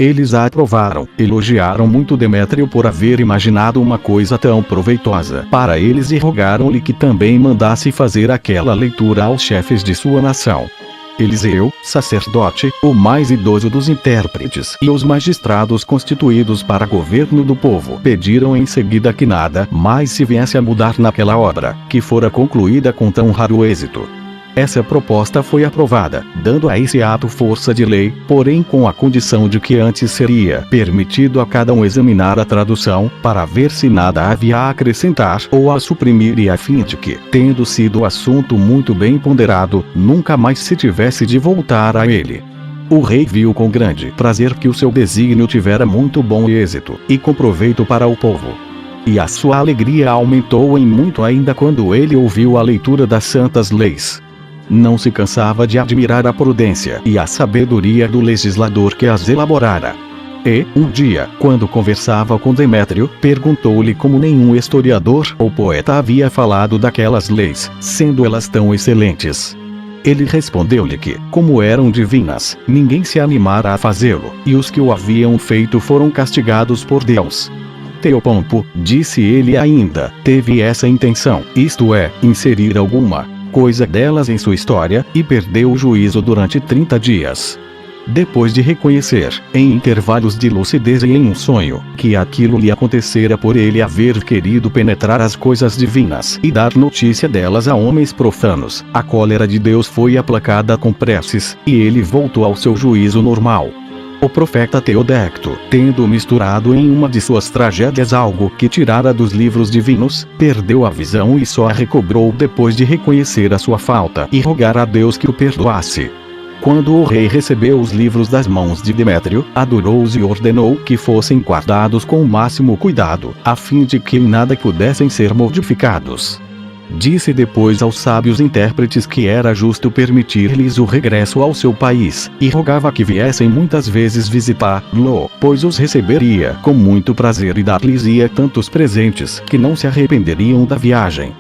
Eles a aprovaram, elogiaram muito Demétrio por haver imaginado uma coisa tão proveitosa para eles e rogaram-lhe que também mandasse fazer aquela leitura aos chefes de sua nação. Eliseu, sacerdote, o mais idoso dos intérpretes e os magistrados constituídos para governo do povo pediram em seguida que nada mais se viesse a mudar naquela obra, que fora concluída com tão raro êxito. Essa proposta foi aprovada, dando a esse ato força de lei, porém com a condição de que antes seria permitido a cada um examinar a tradução, para ver se nada havia a acrescentar ou a suprimir e a fim de que, tendo sido o assunto muito bem ponderado, nunca mais se tivesse de voltar a ele. O rei viu com grande prazer que o seu desígnio tivera muito bom êxito, e com proveito para o povo. E a sua alegria aumentou em muito ainda quando ele ouviu a leitura das santas leis. Não se cansava de admirar a prudência e a sabedoria do legislador que as elaborara. E, um dia, quando conversava com Demétrio, perguntou-lhe como nenhum historiador ou poeta havia falado daquelas leis, sendo elas tão excelentes. Ele respondeu-lhe que, como eram divinas, ninguém se animara a fazê-lo, e os que o haviam feito foram castigados por Deus. Teopompo, disse ele ainda, teve essa intenção, isto é, inserir alguma coisa delas em sua história, e perdeu o juízo durante 30 dias. Depois de reconhecer, em intervalos de lucidez e em um sonho, que aquilo lhe acontecera por ele haver querido penetrar as coisas divinas e dar notícia delas a homens profanos, a cólera de Deus foi aplacada com preces, e ele voltou ao seu juízo normal. O profeta Teodecto, tendo misturado em uma de suas tragédias algo que tirara dos livros divinos, perdeu a visão e só a recobrou depois de reconhecer a sua falta e rogar a Deus que o perdoasse. Quando o rei recebeu os livros das mãos de Demétrio, adorou-os e ordenou que fossem guardados com o máximo cuidado, a fim de que em nada pudessem ser modificados. Disse depois aos sábios intérpretes que era justo permitir-lhes o regresso ao seu país, e rogava que viessem muitas vezes visitá-lo, pois os receberia com muito prazer e dar-lhes-ia tantos presentes que não se arrependeriam da viagem.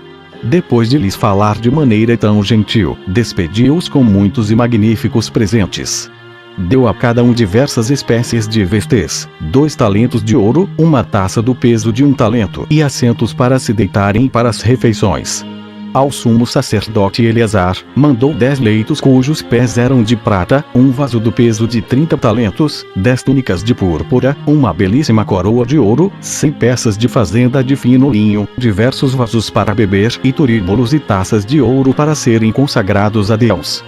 Depois de lhes falar de maneira tão gentil, despediu-os com muitos e magníficos presentes. Deu a cada um diversas espécies de vestes, 2 talentos de ouro, uma taça do peso de 1 talento e assentos para se deitarem para as refeições. Ao sumo sacerdote Eleazar, mandou 10 leitos cujos pés eram de prata, um vaso do peso de 30 talentos, 10 túnicas de púrpura, uma belíssima coroa de ouro, 100 peças de fazenda de fino linho, diversos vasos para beber e turíbulos e taças de ouro para serem consagrados a Deus.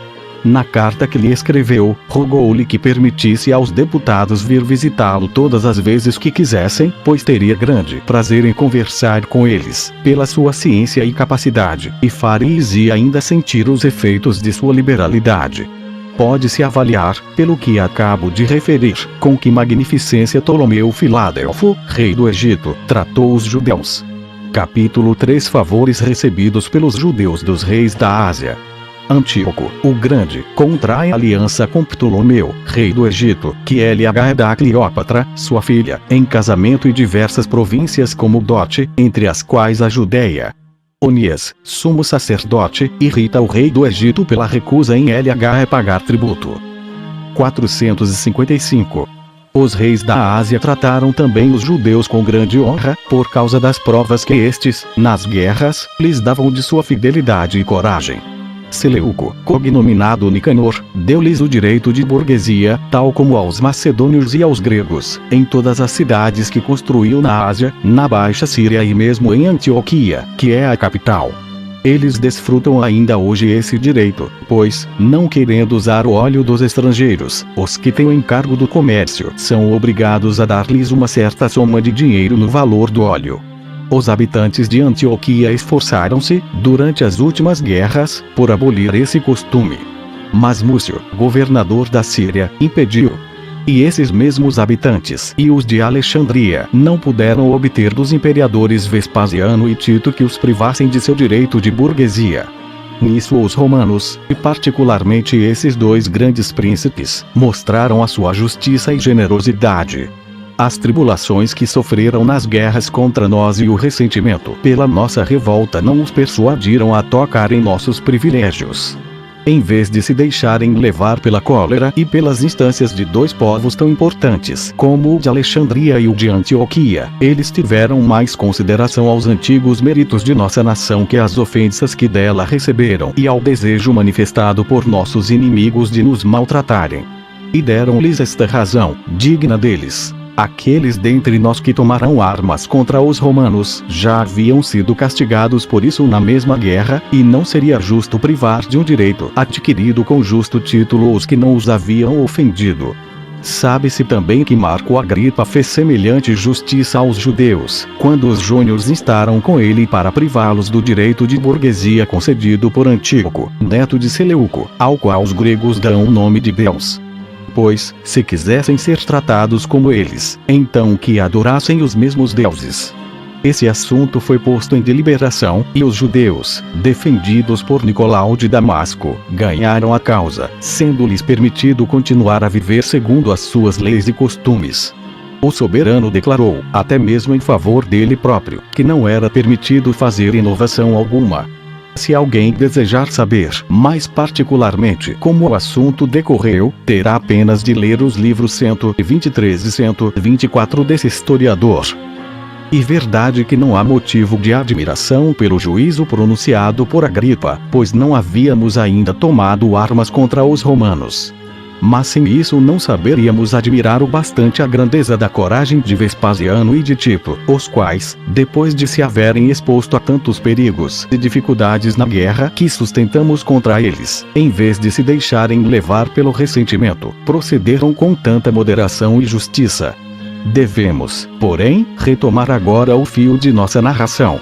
Na carta que lhe escreveu, rogou-lhe que permitisse aos deputados vir visitá-lo todas as vezes que quisessem, pois teria grande prazer em conversar com eles, pela sua ciência e capacidade, e faria-lhes ainda sentir os efeitos de sua liberalidade. Pode-se avaliar, pelo que acabo de referir, com que magnificência Ptolomeu Filadelfo, rei do Egito, tratou os judeus. Capítulo 3 Favores recebidos pelos judeus dos reis da Ásia. Antíoco, o Grande, contrai aliança com Ptolomeu, rei do Egito, que lhe dá Cleópatra, sua filha, em casamento e diversas províncias como dote, entre as quais a Judéia. Onias, sumo sacerdote, irrita o rei do Egito pela recusa em lhe pagar tributo. 455. Os reis da Ásia trataram também os judeus com grande honra, por causa das provas que estes, nas guerras, lhes davam de sua fidelidade e coragem. Seleuco, cognominado Nicanor, deu-lhes o direito de burguesia, tal como aos macedônios e aos gregos, em todas as cidades que construiu na Ásia, na Baixa Síria e mesmo em Antioquia, que é a capital. Eles desfrutam ainda hoje esse direito, pois, não querendo usar o óleo dos estrangeiros, os que têm o encargo do comércio são obrigados a dar-lhes uma certa soma de dinheiro no valor do óleo. Os habitantes de Antioquia esforçaram-se, durante as últimas guerras, por abolir esse costume. Mas Múcio, governador da Síria, impediu. E esses mesmos habitantes e os de Alexandria não puderam obter dos imperadores Vespasiano e Tito que os privassem de seu direito de burguesia. Nisso os romanos, e particularmente esses 2 grandes príncipes, mostraram a sua justiça e generosidade. As tribulações que sofreram nas guerras contra nós e o ressentimento pela nossa revolta não os persuadiram a tocar em nossos privilégios. Em vez de se deixarem levar pela cólera e pelas instâncias de dois povos tão importantes como o de Alexandria e o de Antioquia, eles tiveram mais consideração aos antigos méritos de nossa nação que às ofensas que dela receberam e ao desejo manifestado por nossos inimigos de nos maltratarem. E deram-lhes esta razão, digna deles. Aqueles dentre nós que tomaram armas contra os romanos já haviam sido castigados por isso na mesma guerra, e não seria justo privar de um direito adquirido com justo título os que não os haviam ofendido. Sabe-se também que Marco Agripa fez semelhante justiça aos judeus, quando os júniors instaram com ele para privá-los do direito de burguesia concedido por Antíoco, neto de Seleuco, ao qual os gregos dão o nome de Deus. Pois, se quisessem ser tratados como eles, então que adorassem os mesmos deuses. Esse assunto foi posto em deliberação, e os judeus, defendidos por Nicolau de Damasco, ganharam a causa, sendo-lhes permitido continuar a viver segundo as suas leis e costumes. O soberano declarou, até mesmo em favor dele próprio, que não era permitido fazer inovação alguma. Se alguém desejar saber mais particularmente como o assunto decorreu, terá apenas de ler os livros 123 e 124 desse historiador. E verdade que não há motivo de admiração pelo juízo pronunciado por Agripa, pois não havíamos ainda tomado armas contra os romanos. Mas sem isso não saberíamos admirar o bastante a grandeza da coragem de Vespasiano e de Tito, os quais, depois de se haverem exposto a tantos perigos e dificuldades na guerra que sustentamos contra eles, em vez de se deixarem levar pelo ressentimento, procederam com tanta moderação e justiça. Devemos, porém, retomar agora o fio de nossa narração.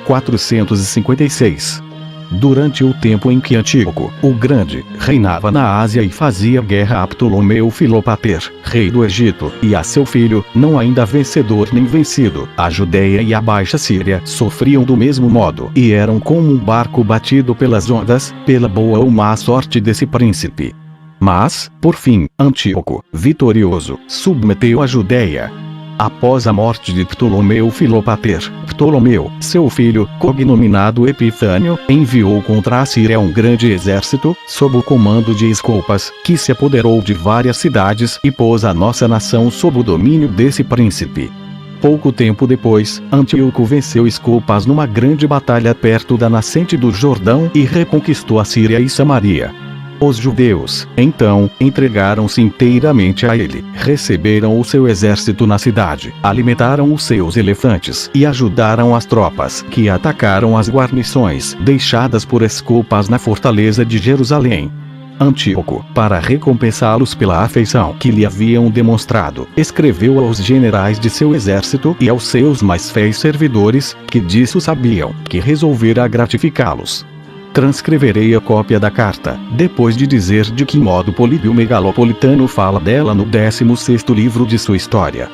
456. Durante o tempo em que Antíoco, o Grande, reinava na Ásia e fazia guerra a Ptolomeu Filopater, rei do Egito, e a seu filho, não ainda vencedor nem vencido, a Judéia e a Baixa Síria sofriam do mesmo modo, e eram como um barco batido pelas ondas, pela boa ou má sorte desse príncipe. Mas, por fim, Antíoco, vitorioso, submeteu a Judéia. Após a morte de Ptolomeu Filopater, Ptolomeu, seu filho, cognominado Epifânio, enviou contra a Síria um grande exército, sob o comando de Escopas, que se apoderou de várias cidades e pôs a nossa nação sob o domínio desse príncipe. Pouco tempo depois, Antíoco venceu Escopas numa grande batalha perto da nascente do Jordão e reconquistou a Síria e Samaria. Os judeus, então, entregaram-se inteiramente a ele, receberam o seu exército na cidade, alimentaram os seus elefantes e ajudaram as tropas que atacaram as guarnições deixadas por Escopas na fortaleza de Jerusalém. Antíoco, para recompensá-los pela afeição que lhe haviam demonstrado, escreveu aos generais de seu exército e aos seus mais fiéis servidores, que disso sabiam, que resolvera gratificá-los. Transcreverei a cópia da carta, depois de dizer de que modo Políbio Megalopolitano fala dela no 16º livro de sua história.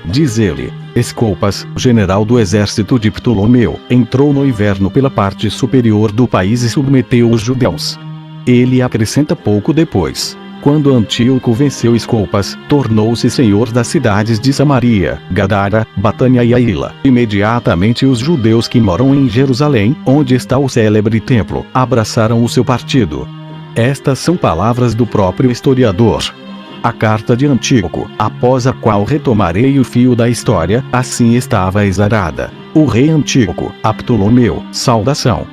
Diz ele: Escopas, general do exército de Ptolomeu, entrou no inverno pela parte superior do país e submeteu os judeus. Ele acrescenta pouco depois: quando Antíoco venceu Escopas, tornou-se senhor das cidades de Samaria, Gadara, Batânia e Aila. Imediatamente os judeus que moram em Jerusalém, onde está o célebre templo, abraçaram o seu partido. Estas são palavras do próprio historiador. A carta de Antíoco, após a qual retomarei o fio da história, assim estava exarada. O rei Antíoco, a Ptolomeu, saudação.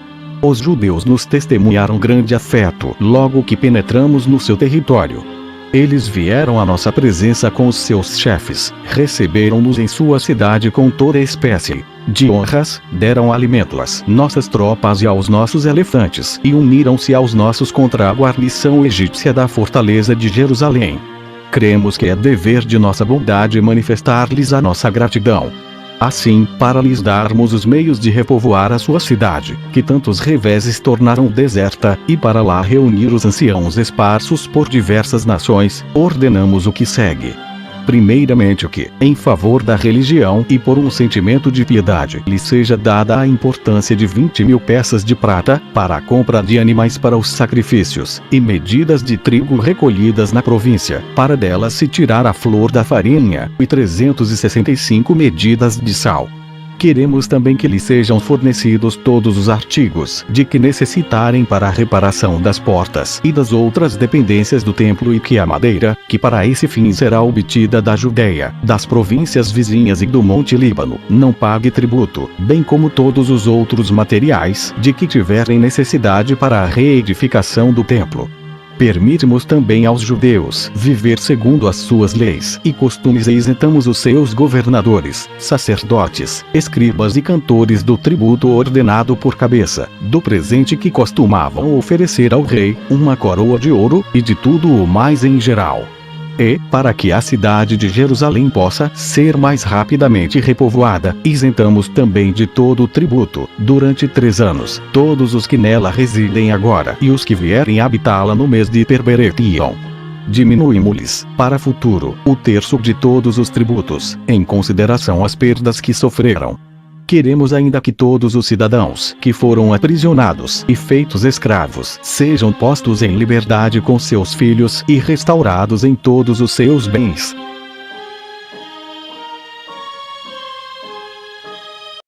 Os judeus nos testemunharam grande afeto logo que penetramos no seu território. Eles vieram à nossa presença com os seus chefes, receberam-nos em sua cidade com toda espécie de honras, deram alimento às nossas tropas e aos nossos elefantes e uniram-se aos nossos contra a guarnição egípcia da fortaleza de Jerusalém. Cremos que é dever de nossa bondade manifestar-lhes a nossa gratidão. Assim, para lhes darmos os meios de repovoar a sua cidade, que tantos reveses tornaram deserta, e para lá reunir os anciãos esparsos por diversas nações, ordenamos o que segue. Primeiramente que, em favor da religião e por um sentimento de piedade, lhe seja dada a importância de 20.000 peças de prata, para a compra de animais para os sacrifícios, e medidas de trigo recolhidas na província, para delas se tirar a flor da farinha, e 365 medidas de sal. Queremos também que lhes sejam fornecidos todos os artigos de que necessitarem para a reparação das portas e das outras dependências do templo, e que a madeira, que para esse fim será obtida da Judeia, das províncias vizinhas e do Monte Líbano, não pague tributo, bem como todos os outros materiais de que tiverem necessidade para a reedificação do templo. Permitimos também aos judeus viver segundo as suas leis e costumes, e isentamos os seus governadores, sacerdotes, escribas e cantores do tributo ordenado por cabeça, do presente que costumavam oferecer ao rei, uma coroa de ouro, e de tudo o mais em geral. E, para que a cidade de Jerusalém possa ser mais rapidamente repovoada, isentamos também de todo o tributo, durante 3 anos, todos os que nela residem agora e os que vierem habitá-la no mês de Perberetiam. Diminuímos-lhes, para futuro, o terço de todos os tributos, em consideração às perdas que sofreram. Queremos ainda que todos os cidadãos que foram aprisionados e feitos escravos sejam postos em liberdade com seus filhos e restaurados em todos os seus bens.